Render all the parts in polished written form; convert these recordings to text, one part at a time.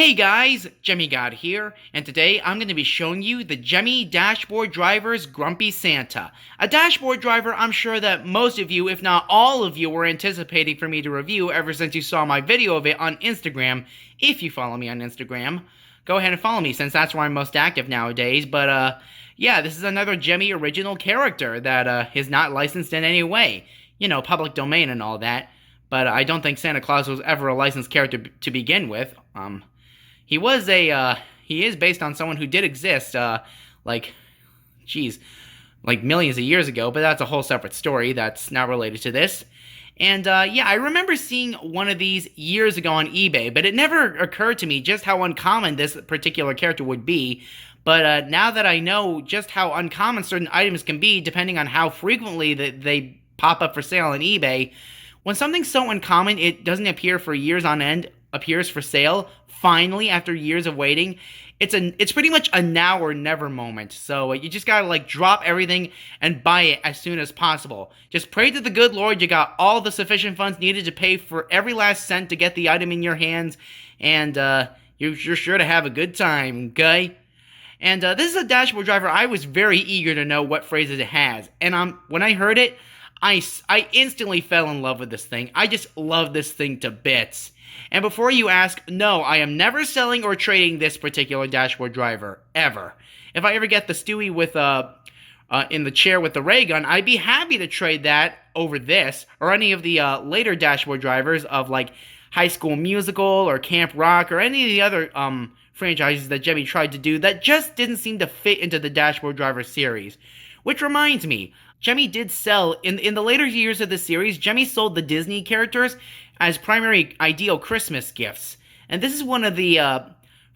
Hey guys, Gemmy God here, and today I'm going to be showing you the Gemmy Dashboard Driver's Grumpy Santa. A dashboard driver I'm sure that most of you, if not all of you, were anticipating for me to review ever since you saw my video of it on Instagram. If you follow me on Instagram, go ahead and follow me since that's where I'm most active nowadays. But yeah, this is another Gemmy original character that is not licensed in any way. You know, public domain and all that. But I don't think Santa Claus was ever a licensed character to begin with. He is based on someone who did exist, like millions of years ago, but that's a whole separate story that's not related to this. And, yeah, I remember seeing one of these years ago on eBay, but it never occurred to me just how uncommon this particular character would be. But, now that I know just how uncommon certain items can be, depending on how frequently they pop up for sale on eBay, when something's so uncommon it doesn't appear for years on end, appears for sale, finally, after years of waiting, it's pretty much a now or never moment. So you just gotta, drop everything and buy it as soon as possible. Just pray to the good Lord you got all the sufficient funds needed to pay for every last cent to get the item in your hands, and you're sure to have a good time, okay? And this is a dashboard driver I was very eager to know what phrases it has. And when I heard it, I instantly fell in love with this thing. I just love this thing to bits. And before you ask, no, I am never selling or trading this particular dashboard driver, ever. If I ever get the Stewie with, in the chair with the ray gun, I'd be happy to trade that over this, or any of the, later dashboard drivers of, High School Musical, or Camp Rock, or any of the other, franchises that Gemmy tried to do that just didn't seem to fit into the dashboard driver series. Which reminds me, Gemmy did sell, in the later years of the series, Gemmy sold the Disney characters as primary ideal Christmas gifts. And this is one of the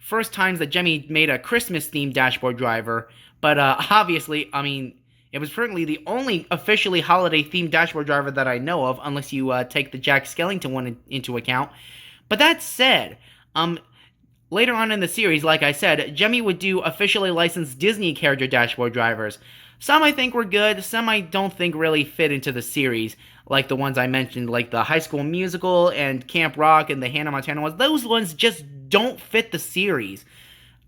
first times that Gemmy made a Christmas-themed dashboard driver. But obviously, I mean, it was certainly the only officially holiday-themed dashboard driver that I know of, unless you take the Jack Skellington one into account. But that said, later on in the series, like I said, Gemmy would do officially licensed Disney character dashboard drivers. Some I think were good, some I don't think really fit into the series, like the ones I mentioned, like the High School Musical and Camp Rock and the Hannah Montana ones. Those ones just don't fit the series.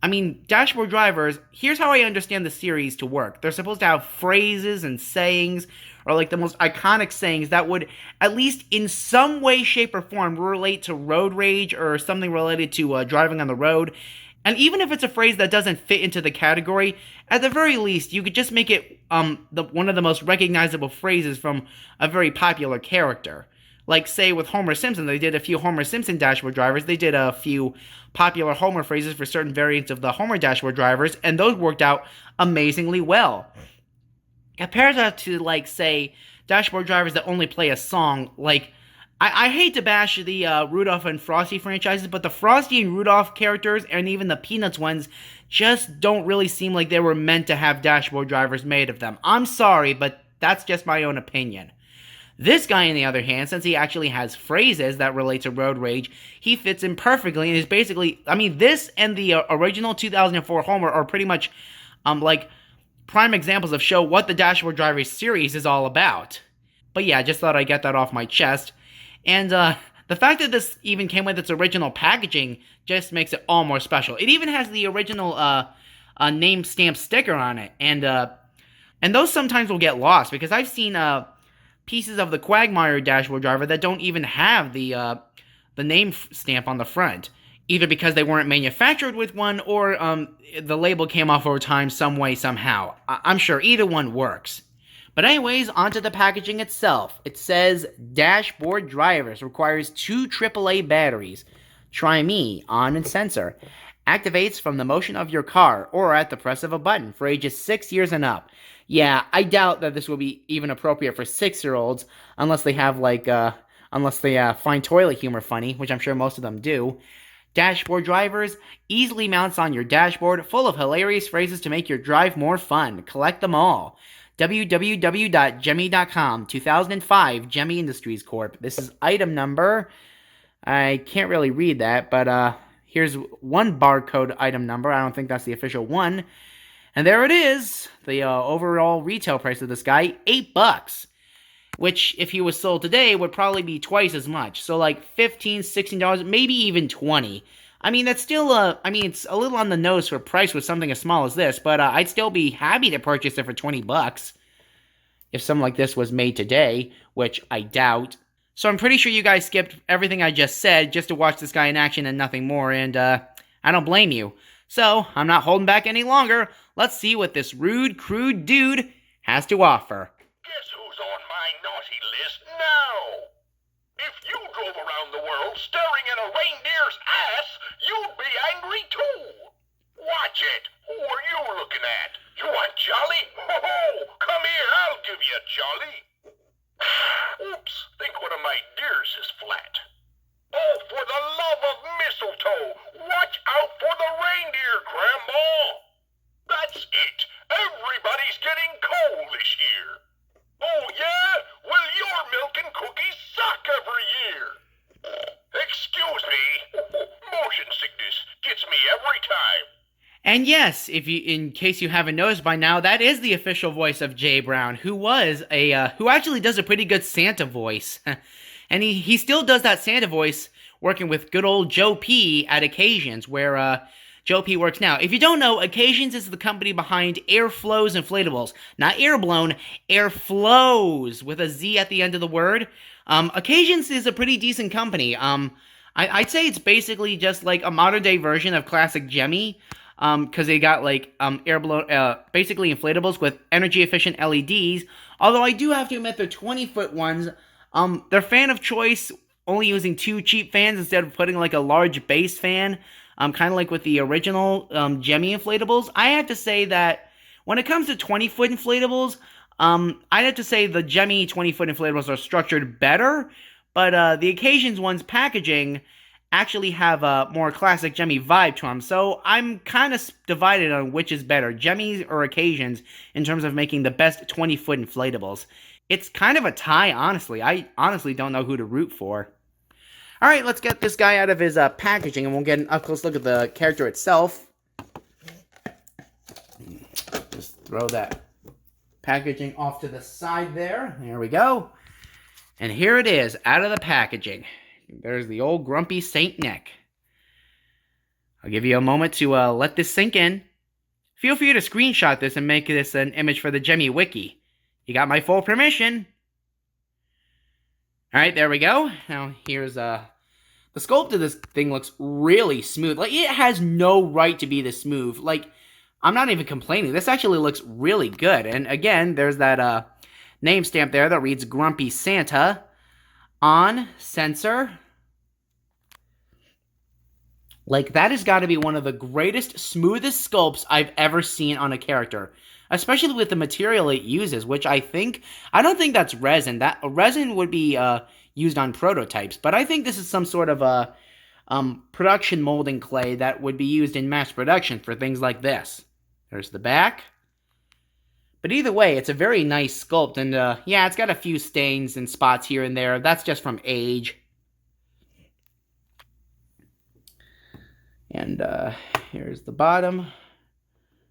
I mean, dashboard drivers, here's how I understand the series to work. They're supposed to have phrases and sayings, or like the most iconic sayings that would, at least in some way, shape, or form, relate to road rage or something related to driving on the road. And even if it's a phrase that doesn't fit into the category, at the very least, you could just make it one of the most recognizable phrases from a very popular character. Like, say, with Homer Simpson, they did a few Homer Simpson dashboard drivers. They did a few popular Homer phrases for certain variants of the Homer dashboard drivers, and those worked out amazingly well. Compare that to, say, dashboard drivers that only play a song, I hate to bash the Rudolph and Frosty franchises, but the Frosty and Rudolph characters, and even the Peanuts ones, just don't really seem like they were meant to have dashboard drivers made of them. I'm sorry, but that's just my own opinion. This guy, on the other hand, since he actually has phrases that relate to road rage, he fits in perfectly and is basically, I mean, this and the original 2004 Homer are pretty much, prime examples of show what the Dashboard Driver series is all about. But yeah, just thought I'd get that off my chest. And the fact that this even came with its original packaging just makes it all more special. It even has the original name stamp sticker on it, and those sometimes will get lost because I've seen pieces of the Quagmire dashboard driver that don't even have the name stamp on the front, either because they weren't manufactured with one or the label came off over time some way somehow. I'm sure either one works. But anyways, onto the packaging itself. It says, Dashboard Drivers requires 2 AAA batteries. Try me, on and sensor. Activates from the motion of your car or at the press of a button for ages 6 years and up. Yeah, I doubt that this will be even appropriate for 6-year-olds, unless they have, unless they find toilet humor funny, which I'm sure most of them do. Dashboard Drivers easily mounts on your dashboard, full of hilarious phrases to make your drive more fun. Collect them all. www.gemmy.com, 2005, Gemmy Industries Corp. This is item number, I can't really read that, but here's one barcode item number. I don't think that's the official one. And there it is, the overall retail price of this guy, $8. Which, if he was sold today, would probably be twice as much. So, $15, $16, maybe even $20. I mean, that's still I mean, it's a little on the nose for price with something as small as this, but I'd still be happy to purchase it for 20 bucks if something like this was made today, which I doubt. So I'm pretty sure you guys skipped everything I just said just to watch this guy in action and nothing more, and I don't blame you. So I'm not holding back any longer. Let's see what this rude, crude dude has to offer. Guess who's on my naughty list now? If you drove around the world staring at a reindeer's ass, you'd be angry too. Watch it. Who are you looking at? You want Jolly? Ho-ho! Come here, I'll give you Jolly. Oops, think one of my deers is flat. Oh, for the love of mistletoe, watch out for the reindeer, Grandma. That's it. Everybody's getting cold this year. Oh, yeah? Well, your milk and cookies suck every year. Excuse me. Motion sickness gets me every time. And yes, in case you haven't noticed by now, that is the official voice of Jay Brown, who actually does a pretty good Santa voice. And he still does that Santa voice working with good old Joe P at Occasions, where Joe P works now. If you don't know, Occasions is the company behind Airflows Inflatables. Not Airblown, Airflows, with a Z at the end of the word. Occasions is a pretty decent company. I'd say it's basically just like a modern day version of classic Gemmy. Because they got like basically inflatables with energy efficient LEDs. Although I do have to admit, they're 20-foot ones. They're fan of choice, only using 2 cheap fans instead of putting like a large base fan. Kind of like with the original Gemmy inflatables. I have to say that when it comes to 20-foot inflatables, I'd have to say the Gemmy 20-foot inflatables are structured better. But the Occasions ones packaging actually have a more classic Gemmy vibe to them. So I'm kind of divided on which is better, Gemmys or Occasions, in terms of making the best 20-foot inflatables. It's kind of a tie, honestly. I honestly don't know who to root for. Alright, let's get this guy out of his packaging, and we'll get an up-close look at the character itself. Just throw that packaging off to the side there. There we go. And here it is, out of the packaging. There's the old grumpy Saint Nick. I'll give you a moment to let this sink in. Feel free to screenshot this and make this an image for the Gemmy Wiki. You got my full permission. Alright, there we go. Now, here's, the sculpt of this thing looks really smooth. Like, it has no right to be this smooth. Like, I'm not even complaining. This actually looks really good. And again, there's that, name stamp there that reads Grumpy Santa. On sensor. Like, that has got to be one of the greatest, smoothest sculpts I've ever seen on a character. Especially with the material it uses, which I don't think that's resin. That resin would be used on prototypes, but I think this is some sort of a production molding clay that would be used in mass production for things like this. There's the back. But either way, it's a very nice sculpt, and yeah, it's got a few stains and spots here and there. That's just from age. And here's the bottom.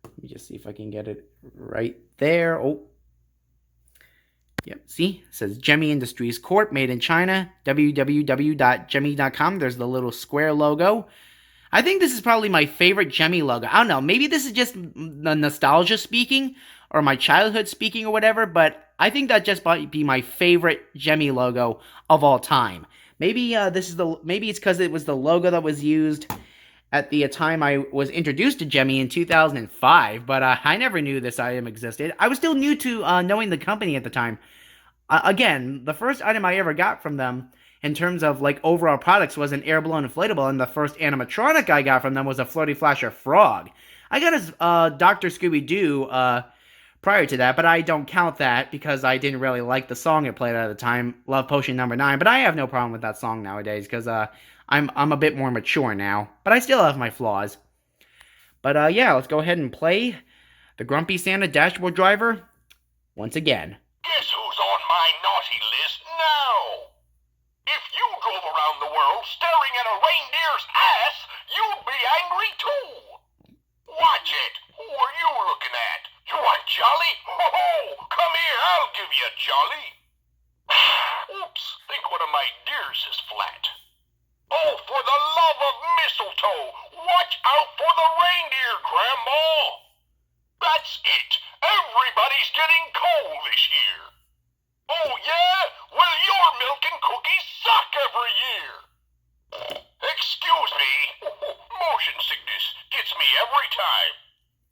Let me just see if I can get it right there. Oh. Yep, see? It says Gemmy Industries Corp, made in China, www.gemmy.com. There's the little square logo. I think this is probably my favorite Gemmy logo. I don't know, maybe this is just the nostalgia speaking, or my childhood speaking or whatever, but I think that just might be my favorite Gemmy logo of all time. Maybe maybe it's because it was the logo that was used at the time I was introduced to Gemmy in 2005, but I never knew this item existed. I was still new to knowing the company at the time. Again, the first item I ever got from them in terms of like overall products was an air-blown inflatable, and the first animatronic I got from them was a Floaty Flasher Frog. I got his Dr. Scooby-Doo prior to that, but I don't count that because I didn't really like the song it played at the time, Love Potion number 9, but I have no problem with that song nowadays because I'm a bit more mature now, but I still have my flaws. But yeah, let's go ahead and play the Grumpy Santa Dashboard Driver once again. Guess who's on my naughty list now? If you drove around the world staring at a reindeer's ass, you'd be angry too. Watch it. Who are you looking at? You want Jolly? Ho-ho! Come here, I'll give you Jolly. Oops, think one of my deers is flat. Oh, for the love of mistletoe, That's it. Everybody's getting coal this year. Oh, yeah? Well, your milk and cookies suck every year. Excuse me. Motion sickness gets me every time.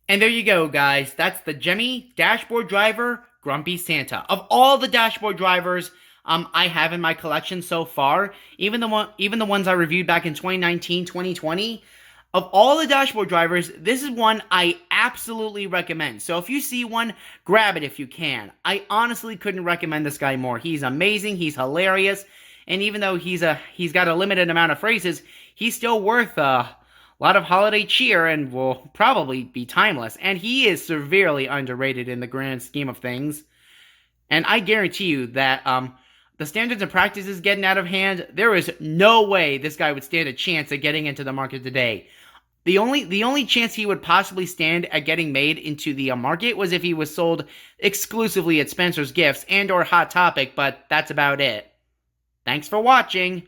And there you go, guys. That's the Gemmy Dashboard Driver Grumpy Santa. Of all the dashboard drivers I have in my collection so far, even the ones I reviewed back in 2019, 2020, of all the dashboard drivers, this is one I absolutely recommend. So if you see one, grab it if you can. I honestly couldn't recommend this guy more. He's amazing, he's hilarious, and even though he's got a limited amount of phrases, he's still worth a lot of holiday cheer and will probably be timeless. And he is severely underrated in the grand scheme of things. And I guarantee you that the standards and practices getting out of hand, there is no way this guy would stand a chance at getting into the market today. The only chance he would possibly stand at getting made into the market was if he was sold exclusively at Spencer's Gifts and or Hot Topic, but that's about it. Thanks for watching.